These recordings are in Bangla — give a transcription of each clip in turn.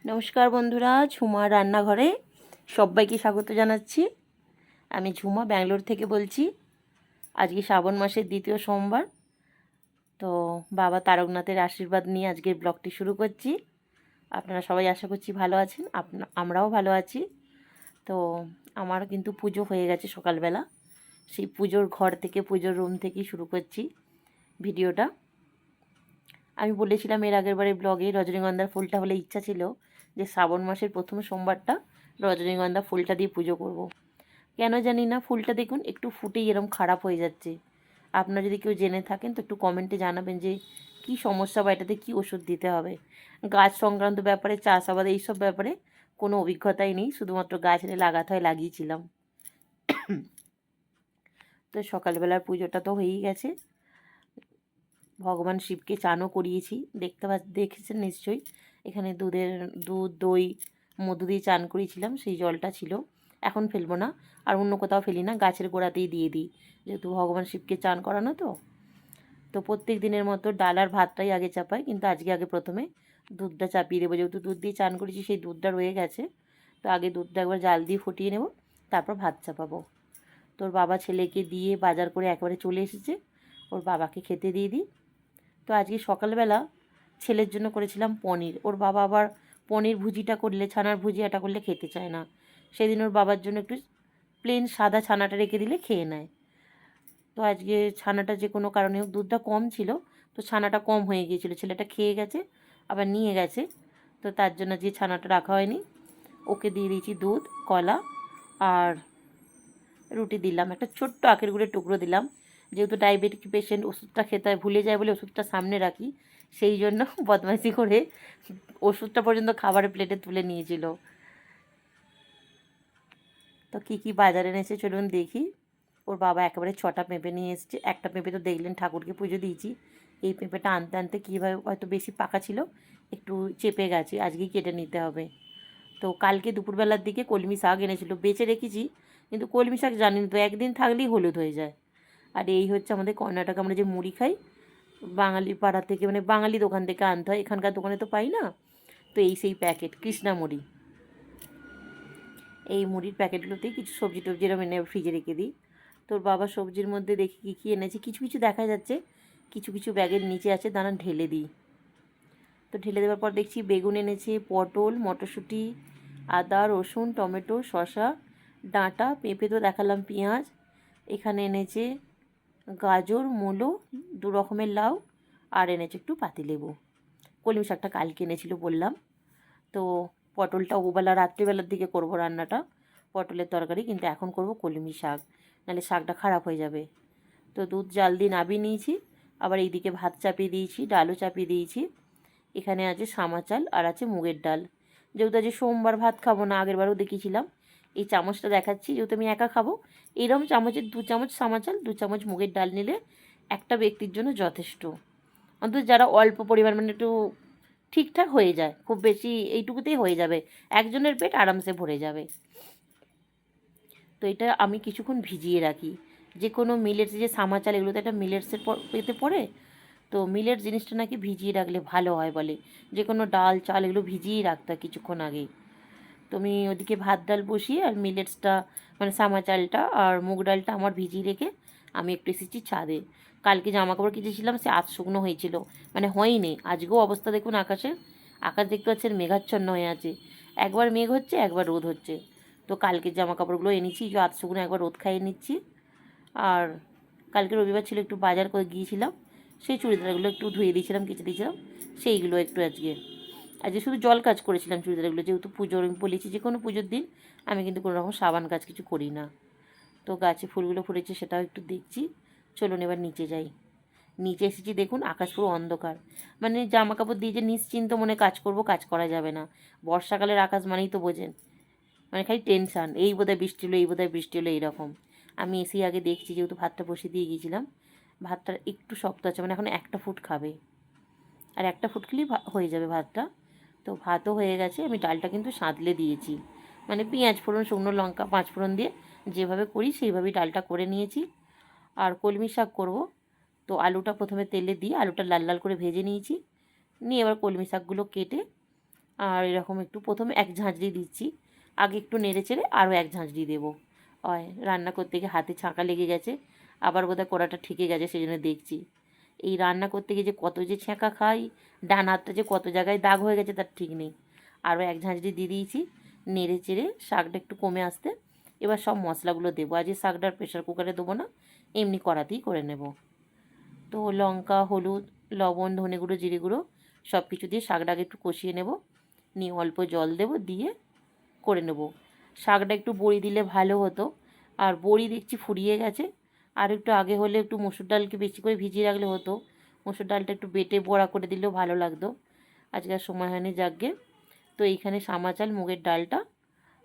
নমস্কার বন্ধুরা, ঝুমার রান্নাঘরে সবাইকে স্বাগত জানাচ্ছি। আমি ঝুমা ব্যাঙ্গালোর থেকে বলছি। আজকে শ্রাবণ মাসের দ্বিতীয় সোমবার। তো বাবা তারকনাথের আশীর্বাদ নিয়ে আজকের ব্লগটি শুরু করছি। আপনারা সবাই আশা করছি ভালো আছেন, আমরাও ভালো আছি। তো আমার কিন্তু পুজো হয়ে গেছে সকালবেলা। সেই পুজোর ঘর থেকে, পুজোর রুম থেকেই শুরু করছি ভিডিওটা। আমি বলেছিলাম এর আগের বারে ব্লগে রজনীগন্ধার ফুলটা হলে ইচ্ছা ছিল যে শ্রাবণ মাসের প্রথম সোমবারটা রজনীগন্ধা ফুলটা দিয়ে পুজো করব। কেন জানি না ফুলটা দেখুন একটু ফুটেই এরকম খারাপ হয়ে যাচ্ছে। আপনারা যদি কেউ জেনে থাকেন তো একটু কমেন্টে জানাবেন যে কি সমস্যা বা এটাতে কী ওষুধ দিতে হবে। গাছ সংক্রান্ত ব্যাপারে, চাষাবাদ এইসব ব্যাপারে কোনো অভিজ্ঞতাই নেই, শুধুমাত্র গাছ এনে লাগাতে হয় লাগিয়েছিলাম। তো সকালবেলার পুজোটা তো হয়েই গেছে। ভগবান শিবকে চানও করিয়েছি, দেখেছেন নিশ্চয়ই। এখানে দুধ দই মধু দিয়ে চান করিয়েছিলাম, সেই জলটা ছিল। এখন ফেলবো না, আর অন্য কোথাও ফেলি না, গাছের গোড়াতেই দিয়ে দিই, যেহেতু ভগবান শিবকে চান করানো। তো প্রত্যেক দিনের মতো ডাল আর ভাতটাই আগে চাপাই, কিন্তু আগে প্রথমে দুধটা চাপিয়ে দেবো, যেহেতু দুধ দিয়ে চান করেছি সেই দুধটা রয়ে গেছে। তো আগে দুধটা একবার জাল দিয়ে ফুটিয়ে নেব, তারপর ভাত চাপাবো। তোর বাবা ছেলেকে দিয়ে বাজার করে একেবারে চলে এসেছে, ওর বাবাকে খেতে দিয়ে দিই। তো আজকে সকালবেলা ছেলের জন্য করেছিলাম পনির। ওর বাবা আবার পনির ভুজিটা করলে, ছানার ভুজিয়াটা করলে খেতে চায় না। সেদিন ওর বাবার জন্য একটু প্লেন সাদা ছানাটা রেখে দিলে খেয়ে নেয়। তো আজকে ছানাটা যে কোনো কারণে হোক, দুধটা কম ছিল তো ছানাটা কম হয়ে গিয়েছিলো, ছেলেটা খেয়ে গেছে আবার নিয়ে গেছে। তো তার জন্য যে ছানাটা রাখা হয়নি, ওকে দিয়ে দিয়েছি দুধ, কলা আর রুটি দিলাম, একটা ছোট্ট আখের গুঁড়ের টুকরো দিলাম। যেহেতু ডায়াবেটিক পেশেন্ট, ওষুধটা খেতে হয়, ভুলে যায় বলে ওষুধটা সামনে রাখি, সেই জন্য বদমাইশি করে ওষুধটা পর্যন্ত খাবারের প্লেটে তুলে নিয়েছিল। তো কী কী বাজারে এনেছে চলুন দেখি। ওর বাবা একেবারে 6টা পেঁপে নিয়ে এসেছে। একটা পেঁপে তো দেখলেন ঠাকুরকে পুজো দিয়েছি। এই পেঁপেটা আনতে আনতে কীভাবে হয়তো বেশি পাকা ছিল, একটু চেপে গেছে, আজকেই কেটে নিতে হবে। তো কালকে দুপুরবেলার দিকে কলমি শাক এনেছিল, বেঁচে রেখেছি, কিন্তু কলমি শাক জানেন তো একদিন থাকলেই হলুদ হয়ে যায়। আর এই হচ্ছে আমাদের কর্ণাটকে আমরা যে মুড়ি খাই, বাঙালি পাড়া থেকে, মানে বাঙালি দোকান থেকে আনতে হয়, এখানকার দোকানে তো পাই না। তো এই সেই প্যাকেট কৃষ্ণা মুড়ি, এই মুড়ির প্যাকেটগুলোতেই কিছু সবজি টবজি এরকম এনে ফ্রিজে রেখে দিই। তোর বাবা সবজির মধ্যে দেখি কী কী এনেছে, কিছু কিছু দেখা যাচ্ছে, কিছু কিছু ব্যাগের নিচে আছে, দাঁড়ান ঢেলে দিই। তো ঢেলে দেওয়ার পর দেখছি বেগুন এনেছে, পটল, মটরশুঁটি, আদা, রসুন, টমেটো, শসা, ডাঁটা, পেঁপে তো দেখালাম, পেঁয়াজ, এখানে এনেছে গাজর, মূলো, 2 রকমের লাউ, আর এনেছে একটু পাতিলেবু। কলমি শাকটা কালকে এনেছিল বললাম। তো পটলটা ওবেলা রাত্রিবেলার দিকে করব রান্নাটা, পটলের তরকারি, কিন্তু এখন করব কলমি শাক, নাহলে শাকটা খারাপ হয়ে যাবে। তো দুধ জাল দিয়ে নাবিয়ে নিয়েছি, আবার এইদিকে ভাত চাপিয়ে দিয়েছি, ডালও চাপিয়ে দিয়েছি। এখানে আছে সামা চাল আর আছে মুগের ডাল। যেহেতু আজ সোমবার ভাত খাবো না, আগেরবারও দেখিয়েছিলাম, এই চামচটা দেখাচ্ছি, যেহেতু আমি একা খাবো, এরকম চামচের 2 চামচ সামা চাল, 2 চামচ মুগের ডাল নিলে একটা ব্যক্তির জন্য যথেষ্ট। অন্তত যারা অল্প পরিমাণ, মানে একটু ঠিকঠাক হয়ে যায়, খুব বেশি এইটুকুতেই হয়ে যাবে, একজনের পেট আরামসে ভরে যাবে। তো এটা আমি কিছুক্ষণ ভিজিয়ে রাখি। যে কোনো মিলেটস, যে সামা চাল, এগুলো তো একটা মিলেটসের পেতে পড়ে। তো মিলেট জিনিসটা নাকি ভিজিয়ে রাখলে ভালো হয় বলে, যে কোনো ডাল চাল এগুলো ভিজিয়েই রাখতে হয় কিছুক্ষণ আগে। তো আমি ওদিকে ভাত ডাল বসিয়ে আর মিলেটসটা, মানে সামা চালটা আর মুগ ডালটা আমার ভিজিয়ে রেখে আমি একটু এসেছি ছাদে। কালকে জামা কাপড় কেচেছিলাম, সে আধ শুকনো হয়েছিল, মানে হয়নি। আজকেও অবস্থা দেখুন আকাশের, আকাশ দেখতে পাচ্ছেন মেঘাচ্ছন্ন হয়ে আছে, একবার মেঘ হচ্ছে একবার রোদ হচ্ছে। তো কালকে জামা কাপড়গুলো এনেছি, যে আধ শুকনো, একবার রোদ খাইয়ে নিচ্ছি। আর কালকে রবিবার ছিল, একটু বাজার করে গিয়েছিলাম, সেই চুড়িদারগুলো একটু ধুয়ে দিয়েছিলাম, কেচে দিয়েছিলাম, সেইগুলো একটু আজকে শুধু জল কাজ করেছিলাম চুড়িদারগুলো, যেহেতু পুজোর, আমি বলেছি যে কোনো পুজোর দিন আমি কিন্তু কোনো রকম সাবান কাজ কিছু করি না। তো গাছে ফুলগুলো ফুটেছে সেটাও একটু দেখছি। চলুন এবার নিচে যাই। নিচে এসেছি, দেখুন আকাশ পুরো অন্ধকার, মানে জামা কাপড় দিয়ে যে নিশ্চিন্ত মনে কাজ করব, কাজ করা যাবে না। বর্ষাকালের আকাশ মানেই তো বোঝেন, মানে খালি টেনশান, এই বোধহয় বৃষ্টি হলো, এই বোধহয় বৃষ্টি হলো, এইরকম। আমি এসেই আগে দেখছি, যেহেতু ভাতটা বসিয়ে দিয়ে গিয়েছিলাম, ভাতটা একটু শক্ত আছে, মানে এখন একটা ফুট খাবে, আর একটা ফুট খেলেই হয়ে যাবে ভাতটা। তো ভাতও হয়ে গেছে, আমি ডালটা কিন্তু সাঁতলে দিয়েছি, মানে পেঁয়াজ ফোড়ন, শুকনো লঙ্কা, 5 ফোড়ন দিয়ে যেভাবে করি সেইভাবেই ডালটা করে নিয়েছি। আর কলমি শাক করব, তো আলুটা প্রথমে তেলে দিয়ে আলুটা লাল লাল করে ভেজে নিয়েছি, নিয়ে এবার কলমি শাকগুলো কেটে আর এরকম একটু প্রথমে এক ঝাঁঝরি দিচ্ছি, আগে একটু নেড়ে চেড়ে আরও এক ঝাঁঝরি দেবো। রান্না করতে গিয়ে হাতে ছাঁকা লেগে গেছে, আবার বোধহয় কড়াটা ঠেকে গেছে, সেই জন্য দেখছি। এই রান্না করতে গিয়ে যে কত যে ছ্যাঁকা খাই, ডান হাতটা যে কত জায়গায় দাগ হয়ে গেছে তার ঠিক নেই। আরও এক ঝাঁঝরি দিয়ে দিয়েছি, নেড়ে চেড়ে শাকটা একটু কমে আসতে এবার সব মশলাগুলো দেবো। আজ এই শাকটা প্রেশার কুকারে দেবো না, এমনি কড়াতেই করে নেব। তো লঙ্কা, হলুদ, লবণ, ধনে গুঁড়ো, জিরে গুঁড়ো সব কিছু দিয়ে শাকটাকে একটু কষিয়ে নেব, নিয়ে অল্প জল দেব, দিয়ে করে নেব। শাকটা একটু বড়ি দিলে ভালো হতো, আর বড়ি দেখছি ফুরিয়ে গেছে। আর একটু আগে হলে একটু মসুর ডালকে বেশি করে ভিজিয়ে রাখলে হতো, মসুর ডালটা একটু বেটে বড়া করে দিলেও ভালো লাগতো। আজকে আর সময় হয়নি যাকগে। তো এইখানে সামা চাল মুগের ডালটা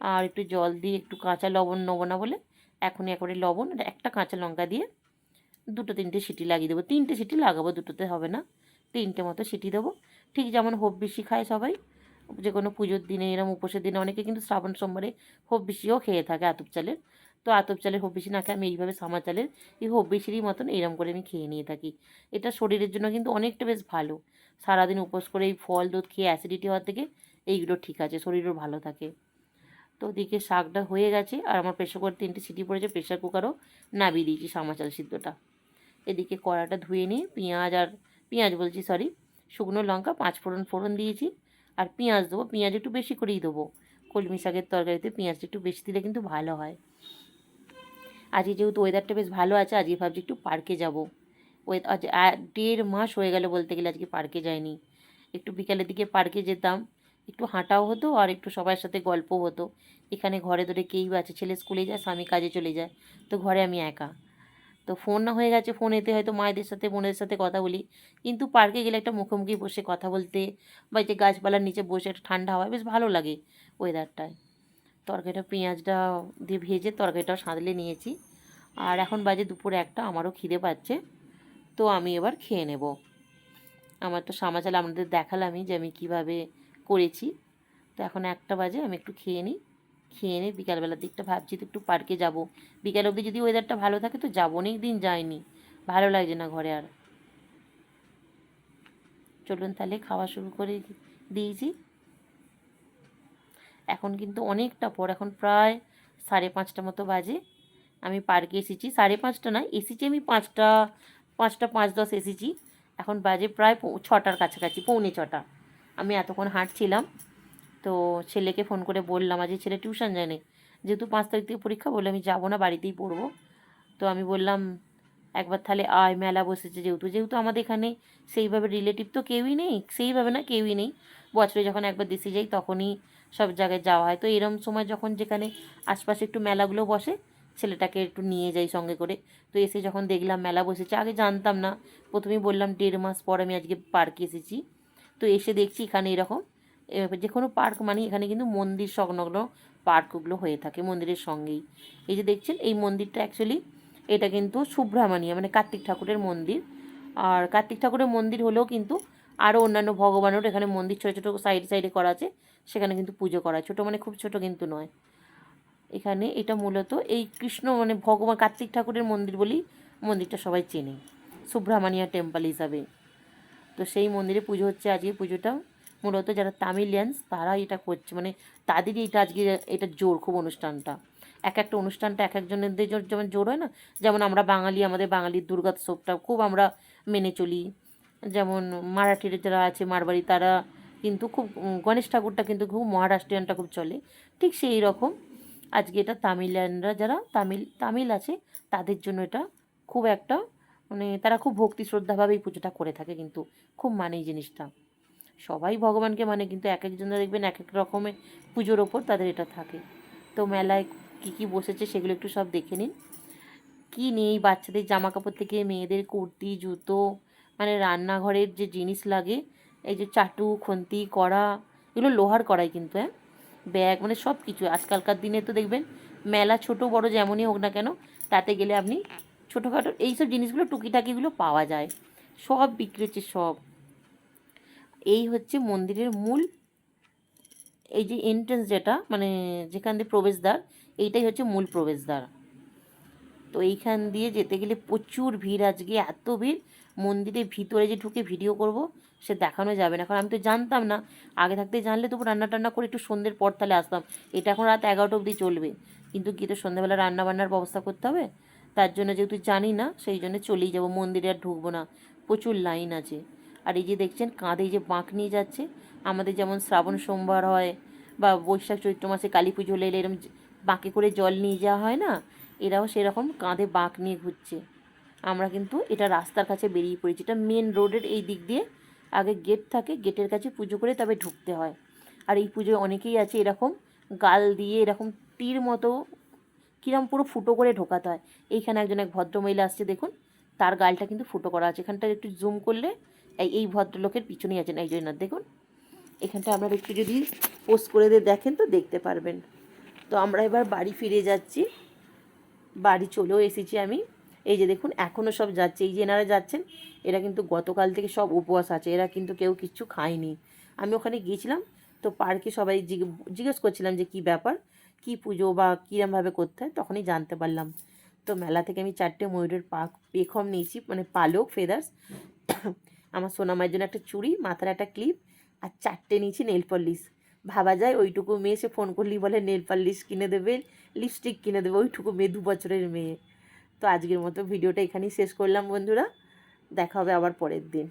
আর একটু জল দিয়ে একটু কাঁচা লবণ নেবো না বলে এখনই একবারে লবণ আর একটা কাঁচা লঙ্কা দিয়ে দুটো তিনটে সিটি লাগিয়ে দেবো। তিনটে সিটি লাগাবো, দুটোতে হবে না, তিনটে মতো সিটি দেবো। ঠিক যেমন হববিষি খায় সবাই, যে কোনো পুজোর দিনে, এরম উপোসের দিনে অনেকে কিন্তু শ্রাবণ সোমবারে হববিষিও খেয়ে থাকে আতপ চালের। তো আতপ চালের হববিষি না খেয়ে আমি এইভাবে সামা চালের এই হববিষিরই মতন এরম করে আমি খেয়ে নিয়ে থাকি। এটা শরীরের জন্য কিন্তু অনেকটা বেশ ভালো। সারাদিন উপোস করে এই ফল দুধ খেয়ে অ্যাসিডিটি হওয়ার থেকে এইগুলো ঠিক আছে, শরীরও ভালো থাকে। তো ওদিকে শাকটা হয়ে গেছে, আর আমার প্রেশার কুকার 3টে সিটি পড়েছে, প্রেশার কুকারও নামিয়ে দিয়েছি সামা চাল সিদ্ধটা। এদিকে কড়াটা ধুয়ে নিয়ে পেঁয়াজ বলছি সরি, শুকনো লঙ্কা 5 ফোড়ন দিয়েছি, আর পেঁয়াজ দেবো। পেঁয়াজ একটু বেশি করেই দেবো, কলমি শাকের তরকারিতে পেঁয়াজটা একটু বেশি দিলে কিন্তু ভালো হয়। আজকে যেহেতু ওয়েদারটা বেশ ভালো আছে, আজকে ভাবছি একটু পার্কে যাবো। আজ 1.5 মাস হয়ে গেল বলতে গেলে আজকে পার্কে যাইনি। একটু বিকালের দিকে পার্কে যেতাম, একটু হাঁটাও হতো আর একটু সবার সাথে গল্পও হতো। এখানে ঘরে ধরে কেই আছে, ছেলে স্কুলে যায়, স্বামী কাজে চলে যায়, তো ঘরে আমি একা। তো ফোন না হয়ে গেছে, ফোনেতে হয়তো মায়েদের সাথে বোনেদের সাথে কথা বলি, কিন্তু পার্কে গেলে একটা মুখোমুখি বসে কথা বলতে বা যে গাছপালার নিচে বসে একটা ঠান্ডা হাওয়া বেশ ভালো লাগে ওয়েদারটায়। তরকারিটা পেঁয়াজটা দিয়ে ভেজে তরকারিটাও সাঁতলে নিয়েছি, আর এখন বাজে দুপুরে 1টা, আমারও খিদে পাচ্ছে। তো আমি এবার খেয়ে নেব। আমার তো সামাচাল আপনাদের দেখালামই যে আমি কীভাবে করেছি। তো এখন 1টা বাজে, আমি একটু খেয়ে নিই। খেয়ে নিয়ে বিকালবেলার দিকটা ভাবছি তো একটু পার্কে যাব। বিকাল অবধি যদি ওয়েদারটা ভালো থাকে তো যাবো, অনেক দিন যাইনি, ভালো লাগছে না ঘরে আর। চলুন তাহলে খাওয়া শুরু করে দিয়েছি। এখন কিন্তু অনেকটা পর, এখন প্রায় 5:30 মতো বাজে। আমি পার্কে এসেছি, 5:30 নয়, এসেছি আমি 5টা 5:10 এসেছি। এখন বাজে প্রায় 6টার কাছাকাছি, 6:45। আমি এতক্ষণ হাঁটছিলাম। তো ছেলেকে ফোন করে বললাম, আজকে ছেলে টিউশন যায়নি, যেহেতু 5 তারিখ থেকে পরীক্ষা, বললে আমি যাবো না, বাড়িতেই পড়বো। তো আমি বললাম একবার তাহলে আয়, মেলা বসেছে যেহেতু, যেহেতু আমাদের এখানে সেইভাবে রিলেটিভ তো কেউই নেই, সেইভাবে না কেউই নেই, বছরে যখন একবার দেশে যাই তখনই সব জায়গায় যাওয়া হয়। তো এরম সময় যখন যেখানে আশপাশে একটু মেলাগুলো বসে, ছেলেটাকে একটু নিয়ে যাই সঙ্গে করে। তো এসে যখন দেখলাম মেলা বসেছে, আগে জানতাম না, প্রথমেই বললাম 1.5 মাস পর আমি আজকে পার্কে এসেছি। তো এসে দেখছি এখানে এরকম যে কোনো পার্ক মানে এখানে কিন্তু মন্দির সংলগ্ন পার্কগুলো হয়ে থাকে মন্দিরের সঙ্গেই। এই যে দেখছেন এই মন্দিরটা অ্যাকচুয়ালি এটা কিন্তু সুব্রহ্মণ্য মানে কার্তিক ঠাকুরের মন্দির। আর কার্তিক ঠাকুরের মন্দির হলেও কিন্তু আরও অন্যান্য ভগবানেরও এখানে মন্দির ছোটো ছোটো সাইডে সাইডে করা আছে, সেখানে কিন্তু পুজো করা হয়। ছোটো মানে খুব ছোটো কিন্তু নয়। এখানে এটা মূলত এই কৃষ্ণ মানে ভগবান কার্তিক ঠাকুরের মন্দির বলেই মন্দিরটা সবাই চেনে, সুব্রহ্মণ্য টেম্পল হিসাবে। তো সেই মন্দিরে পুজো হচ্ছে আজকে। পুজোটা মূলত যারা তামিলিয়ানস তারা এটা করছে, মানে তাদেরই এটা আজকে এটা জোর খুব অনুষ্ঠানটা। এক একটা অনুষ্ঠানটা এক একজনের যেমন জোর হয় না, যেমন আমরা বাঙালি, আমাদের বাঙালির দুর্গোৎসবটা খুব আমরা মেনে চলি। যেমন মারাঠির যারা আছে মারবাড়ি, তারা কিন্তু খুব গণেশ ঠাকুরটা কিন্তু খুব, মহারাষ্ট্রিয়ানটা খুব চলে। ঠিক সেই রকম আজকে এটা তামিলিয়ানরা যারা তামিল আছে তাদের জন্য এটা খুব একটা মানে তারা খুব ভক্তি শ্রদ্ধাভাবে এই পুজোটা করে থাকে, কিন্তু খুব মানে এই জিনিসটা। সবাই ভগবানকে মানে, কিন্তু এক একজনের দেখবেন এক এক রকমের পুজোর ওপর তাদের এটা থাকে। তো মেলায় কী কী বসেছে সেগুলো একটু সব দেখে নিন। কী নেই, বাচ্চাদের জামা কাপড় থেকে মেয়েদের কুর্তি, জুতো, মানে রান্নাঘরের যে জিনিস লাগে, এই যে চাটু, খুন্তি, কড়া, এগুলো লোহার কড়াই কিন্তু, হ্যাঁ, ব্যাগ, মানে সব কিছু। আজকালকার দিনে তো দেখবেন মেলা ছোট বড় যেমনই হোক না কেন, তাতে গেলে আপনি ছোটোখাটো এইসব জিনিসগুলো টুকিটাকিগুলো পাওয়া যায়, সব বিক্রি হচ্ছে সব। এই হচ্ছে মন্দিরের মূল, এই যে এন্ট্রেন্স যেটা মানে যেখান দিয়ে প্রবেশদ্বার, এইটাই হচ্ছে মূল প্রবেশদ্বার। তো এইখান দিয়ে যেতে গেলে প্রচুর ভিড়, আজকে এত ভিড় মন্দিরের ভিতরে যে ঢুকে ভিডিও করব সে দেখানো যাবে না, কারণ আমি তো জানতাম না। আগে থাকতে জানলে তবু রান্না টান্না করে একটু সন্ধ্যের পর তাহলে আসতাম। এটা এখন রাত 11টা অবধি চলবে, কিন্তু গিয়ে তো সন্ধ্যাবেলা রান্না বান্নার ব্যবস্থা করতে হবে। তার জন্য যেহেতু জানি না, সেই জন্য চলেই যাবো, মন্দিরে আর ঢুকবো না, প্রচুর লাইন আছে। আর এই যে দেখছেন কাঁধে যে বাঁক নিয়ে যাচ্ছে, আমাদের যেমন শ্রাবণ সোমবার হয় বা বৈশাখ চৈত্র মাসে কালী পুজো হলে এরকম বাঁকে করে জল নিয়ে যাওয়া হয় না, এরাও সেরকম কাঁধে বাঁক নিয়ে ঘুরছে। আমরা কিন্তু এটা রাস্তার কাছে বেরিয়ে পড়েছি, এটা মেন রোডের এই দিক দিয়ে আগে গেট থাকে, গেটের কাছে পুজো করে তবে ঢুকতে হয়। আর এই পুজোয় অনেকেই আছে এরকম গাল দিয়ে এরকম তীর মতো কিরম পুরো ফুটো করে ঢোকাতে হয়। এইখানে এক ভদ্রমহিলা আসছে দেখুন, তার গালটা কিন্তু ফুটো করা আছে। এখানটা একটু জুম করলে এই ভদ্রলোকের পিছনেই আছেন এই জন্য দেখুন, এখানটা আপনারা একটু যদি পোস্ট করে দিয়ে দেখেন তো দেখতে পারবেন। তো আমরা এবার বাড়ি ফিরে যাচ্ছি, বাড়ি চলেও এসেছি আমি। এই যে দেখুন এখনও সব যাচ্ছে, এই যে এনারা যাচ্ছেন, এরা কিন্তু গতকাল থেকে সব উপবাস আছে, এরা কিন্তু কেউ কিচ্ছু খায়নি। আমি ওখানে গিয়েছিলাম, তো পার্কে সবাই জিজ্ঞেস করছিলাম যে কী ব্যাপার, কী পুজো বা কীরমভাবে করতে হয়, তখনই জানতে পারলাম। তো মেলা থেকে আমি 4টে ময়ূরের পেখম নিয়েছি, মানে পালক ফেদার্স। আমার সোনামায়ের জন্য একটা চুড়ি, মাথার একটা ক্লিপ, আর 4টে নিয়েছি নেল পলিশ। ভাবা যায় ওইটুকু মেয়ে, সে ফোন করলেই বলে নেল পলিশ কিনে দেবে, লিপস্টিক কিনে দেবে, ওইটুকু মেয়ে, 2 বছরের মেয়ে। তো আজকের মতো ভিডিওটা এখানেই শেষ করলাম বন্ধুরা, দেখা হবে আবার পরের দিন।